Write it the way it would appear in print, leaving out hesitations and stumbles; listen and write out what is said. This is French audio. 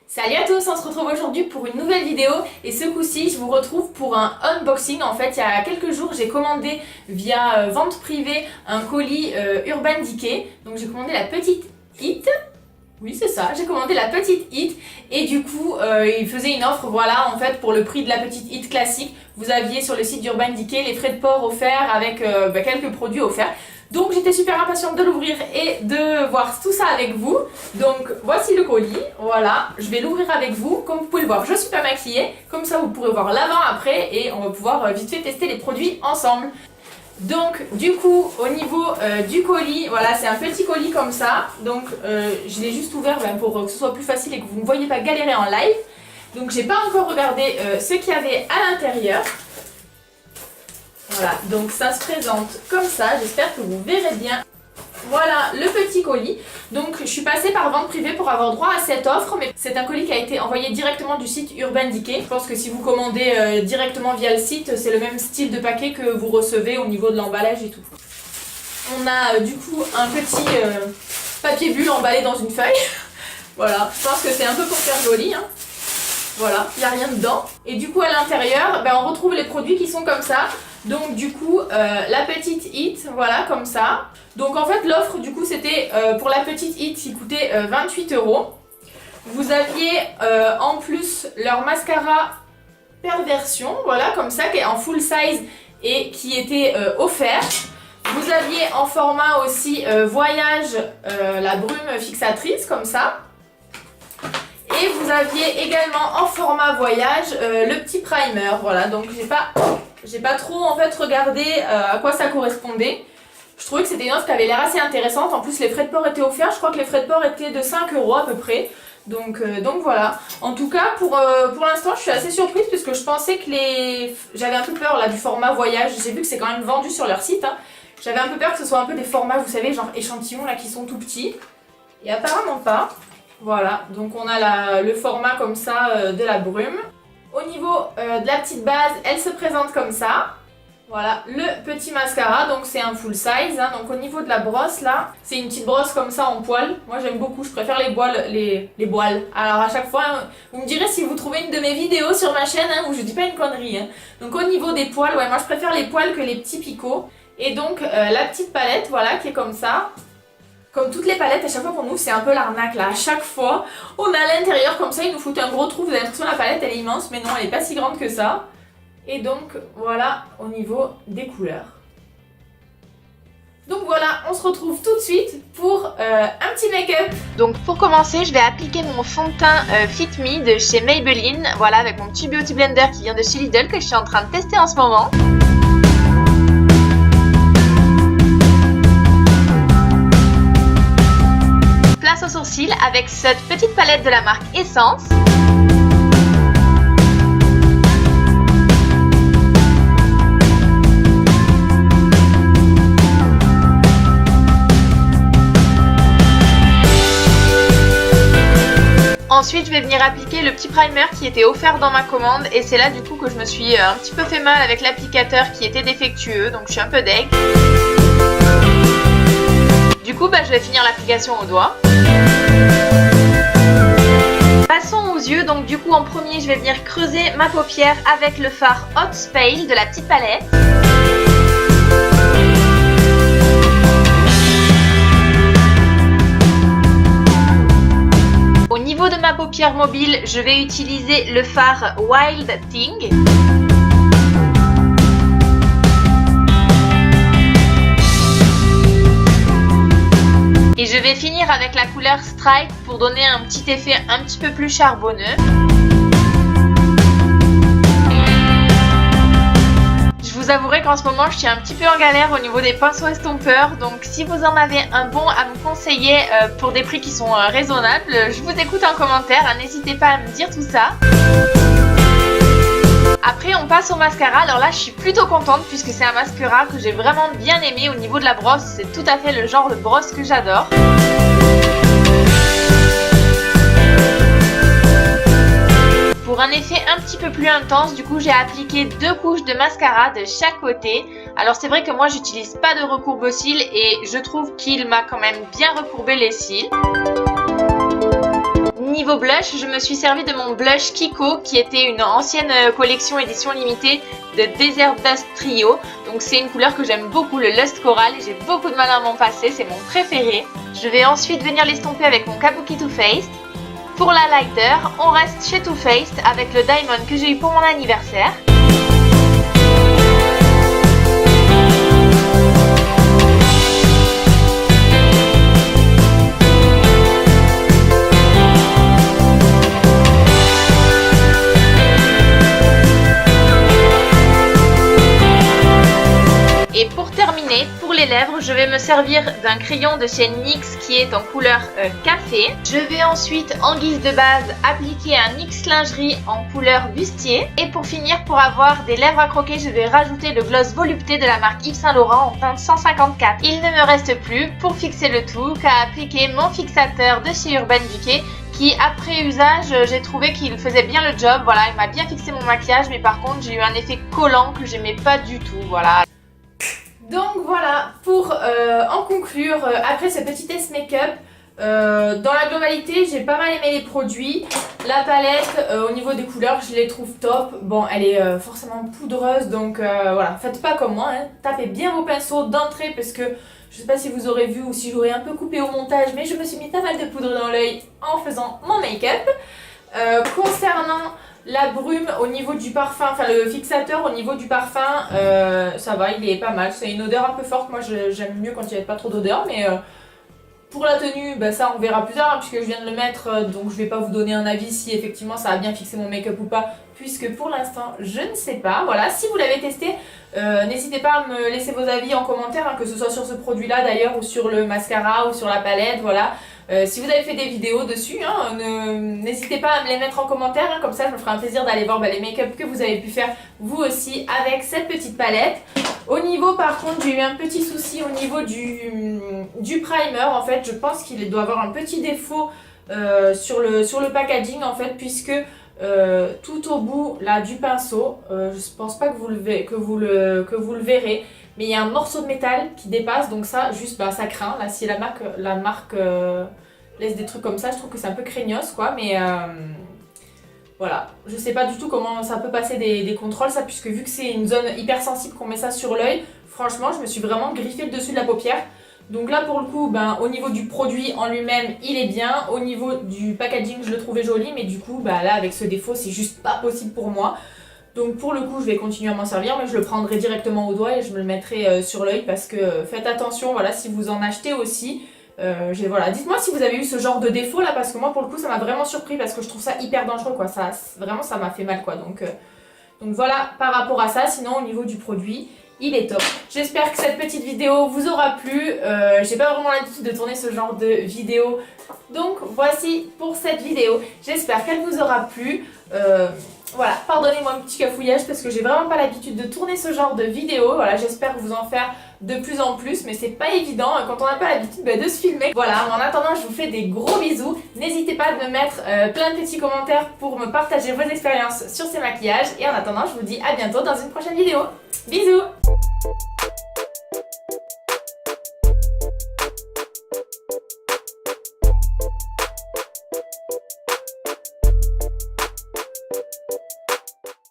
Salut à tous, on se retrouve aujourd'hui pour une nouvelle vidéo et ce coup-ci je vous retrouve pour un unboxing. En fait il y a quelques jours j'ai commandé via vente privée un colis Urban Decay. Donc j'ai commandé la petite Hit. Oui c'est ça, j'ai commandé la petite Hit et du coup il faisait une offre, voilà, en fait pour le prix de la petite Hit classique vous aviez sur le site d'Urban Decay les frais de port offerts avec quelques produits offerts. Donc j'étais super impatiente de l'ouvrir et de voir tout ça avec vous. Donc voici le colis, voilà, je vais l'ouvrir avec vous. Comme vous pouvez le voir, je suis pas maquillée, comme ça vous pourrez voir l'avant après et on va pouvoir vite fait tester les produits ensemble. Donc du coup au niveau du colis, voilà, c'est un petit colis comme ça. Donc je l'ai juste ouvert pour que ce soit plus facile et que vous ne voyez pas galérer en live. Donc j'ai pas encore regardé ce qu'il y avait à l'intérieur. Voilà, donc ça se présente comme ça, j'espère que vous verrez bien. Voilà le petit colis. Donc je suis passée par vente privée pour avoir droit à cette offre, mais c'est un colis qui a été envoyé directement du site Urban Decay. Je pense que si vous commandez directement via le site, c'est le même style de paquet que vous recevez au niveau de l'emballage et tout. On a du coup un petit papier bulle emballé dans une feuille. Voilà, je pense que c'est un peu pour faire joli, hein. Voilà, il n'y a rien dedans. Et du coup à l'intérieur, on retrouve les produits qui sont comme ça. Donc du coup la petite Hit, voilà comme ça. Donc en fait l'offre du coup c'était pour la petite Hit qui coûtait 28 €. Vous aviez en plus leur mascara Perversion, voilà comme ça, qui est en full size et qui était offert. Vous aviez en format aussi Voyage la brume fixatrice comme ça. Et vous aviez également en format Voyage le petit primer, voilà. Donc j'ai pas trop en fait regardé à quoi ça correspondait. Je trouvais que c'était une offre qui avait l'air assez intéressante. En plus les frais de port étaient offerts, je crois que les frais de port étaient de 5 € à peu près. Donc voilà. En tout cas pour l'instant je suis assez surprise puisque je pensais que j'avais un peu peur là du format Voyage. J'ai vu que c'est quand même vendu sur leur site, hein. J'avais un peu peur que ce soit un peu des formats, vous savez, genre échantillons là qui sont tout petits. Et apparemment pas. Voilà, donc on a le format comme ça de la brume. Au niveau de la petite base, elle se présente comme ça. Voilà, le petit mascara, donc c'est un full size, hein. Donc au niveau de la brosse là, c'est une petite brosse comme ça en poil. Moi j'aime beaucoup, je préfère les poils. Alors à chaque fois, vous me direz si vous trouvez une de mes vidéos sur ma chaîne, hein, où je dis pas une connerie, hein. Donc au niveau des poils, ouais, moi je préfère les poils que les petits picots. Et donc la petite palette, voilà, qui est comme ça. Comme toutes les palettes, à chaque fois qu'on ouvre, c'est un peu l'arnaque là. À chaque fois, on a à l'intérieur comme ça, ils nous foutent un gros trou. Vous avez l'impression que la palette elle est immense, mais non, elle n'est pas si grande que ça. Et donc, voilà au niveau des couleurs. Donc voilà, on se retrouve tout de suite pour un petit make-up. Donc pour commencer, je vais appliquer mon fond de teint Fit Me de chez Maybelline. Voilà, avec mon petit Beauty Blender qui vient de chez Lidl, que je suis en train de tester en ce moment. Place aux sourcils avec cette petite palette de la marque Essence. Ensuite, je vais venir appliquer le petit primer qui était offert dans ma commande et c'est là du coup que je me suis un petit peu fait mal avec l'applicateur qui était défectueux, donc je suis un peu deg. Du coup, je vais finir l'application au doigt. Passons aux yeux, donc du coup en premier je vais venir creuser ma paupière avec le fard Hot Pale de la petite palette. Au niveau de ma paupière mobile, je vais utiliser le fard Wild Thing. Et je vais finir avec la couleur Stripe pour donner un petit effet un petit peu plus charbonneux. Je vous avouerai qu'en ce moment je suis un petit peu en galère au niveau des pinceaux estompeurs. Donc si vous en avez un bon à me conseiller pour des prix qui sont raisonnables, je vous écoute en commentaire, n'hésitez pas à me dire tout ça. Après on passe au mascara, alors là je suis plutôt contente puisque c'est un mascara que j'ai vraiment bien aimé au niveau de la brosse, c'est tout à fait le genre de brosse que j'adore. Pour un effet un petit peu plus intense, du coup j'ai appliqué 2 couches de mascara de chaque côté. Alors c'est vrai que moi j'utilise pas de recourbe-cils et je trouve qu'il m'a quand même bien recourbé les cils. Niveau blush, je me suis servi de mon blush Kiko qui était une ancienne collection édition limitée de Desert Dust Trio. Donc c'est une couleur que j'aime beaucoup, le Lust Coral, et j'ai beaucoup de mal à m'en passer, c'est mon préféré. Je vais ensuite venir l'estomper avec mon Kabuki Too Faced. Pour la lighter, on reste chez Too Faced avec le Diamond que j'ai eu pour mon anniversaire. Et pour terminer, pour les lèvres, je vais me servir d'un crayon de chez NYX qui est en couleur café. Je vais ensuite, en guise de base, appliquer un NYX lingerie en couleur bustier. Et pour finir, pour avoir des lèvres à croquer, je vais rajouter le gloss volupté de la marque Yves Saint Laurent en teinte 154. Il ne me reste plus, pour fixer le tout, qu'à appliquer mon fixateur de chez Urban Decay qui, après usage, j'ai trouvé qu'il faisait bien le job. Voilà, il m'a bien fixé mon maquillage, mais par contre, j'ai eu un effet collant que j'aimais pas du tout. Voilà. Donc voilà, pour en conclure, après ce petit test make-up, dans la globalité, j'ai pas mal aimé les produits. La palette, au niveau des couleurs, je les trouve top. Bon, elle est forcément poudreuse, donc voilà, faites pas comme moi, hein. Tapez bien vos pinceaux d'entrée parce que je sais pas si vous aurez vu ou si j'aurais un peu coupé au montage, mais je me suis mis pas mal de poudre dans l'œil en faisant mon make-up. Concernant la brume au niveau du parfum, enfin le fixateur au niveau du parfum, ça va, il est pas mal. C'est une odeur un peu forte, moi j'aime mieux quand il n'y a pas trop d'odeur, mais pour la tenue, bah, ça on verra plus tard hein, puisque je viens de le mettre, donc je vais pas vous donner un avis si effectivement ça a bien fixé mon make-up ou pas, puisque pour l'instant je ne sais pas. Voilà, si vous l'avez testé, n'hésitez pas à me laisser vos avis en commentaire, hein, que ce soit sur ce produit là d'ailleurs ou sur le mascara ou sur la palette, voilà. Si vous avez fait des vidéos dessus, hein, n'hésitez pas à me les mettre en commentaire, hein, comme ça je me ferai un plaisir d'aller voir les make-up que vous avez pu faire vous aussi avec cette petite palette. Au niveau par contre, j'ai eu un petit souci au niveau du primer, en fait je pense qu'il doit avoir un petit défaut sur le packaging en fait, puisque tout au bout là du pinceau, je pense pas que vous le verrez, mais il y a un morceau de métal qui dépasse, donc ça juste bah, ça craint. Là si la marque laisse des trucs comme ça, je trouve que c'est un peu craignos quoi, mais voilà, je sais pas du tout comment ça peut passer des contrôles ça, puisque vu que c'est une zone hyper sensible qu'on met ça sur l'œil, franchement je me suis vraiment griffé le dessus de la paupière. Donc là pour le coup, ben, au niveau du produit en lui-même il est bien, au niveau du packaging je le trouvais joli, mais du coup bah, là avec ce défaut c'est juste pas possible pour moi. Donc pour le coup je vais continuer à m'en servir, mais je le prendrai directement au doigt et je me le mettrai sur l'œil, parce que faites attention, voilà, si vous en achetez aussi. Voilà. Dites-moi si vous avez eu ce genre de défaut là, parce que moi pour le coup ça m'a vraiment surpris, parce que je trouve ça hyper dangereux quoi, ça, vraiment ça m'a fait mal quoi, donc voilà par rapport à ça. Sinon au niveau du produit il est top. J'espère que cette petite vidéo vous aura plu. J'ai pas vraiment l'habitude de tourner ce genre de vidéo, donc voici pour cette vidéo, j'espère qu'elle vous aura plu. Voilà, pardonnez-moi un petit cafouillage parce que j'ai vraiment pas l'habitude de tourner ce genre de vidéo. Voilà, j'espère vous en faire de plus en plus, mais c'est pas évident quand on n'a pas l'habitude de se filmer. Voilà, en attendant je vous fais des gros bisous. N'hésitez pas à me mettre plein de petits commentaires pour me partager vos expériences sur ces maquillages. Et en attendant je vous dis à bientôt dans une prochaine vidéo. Bisous.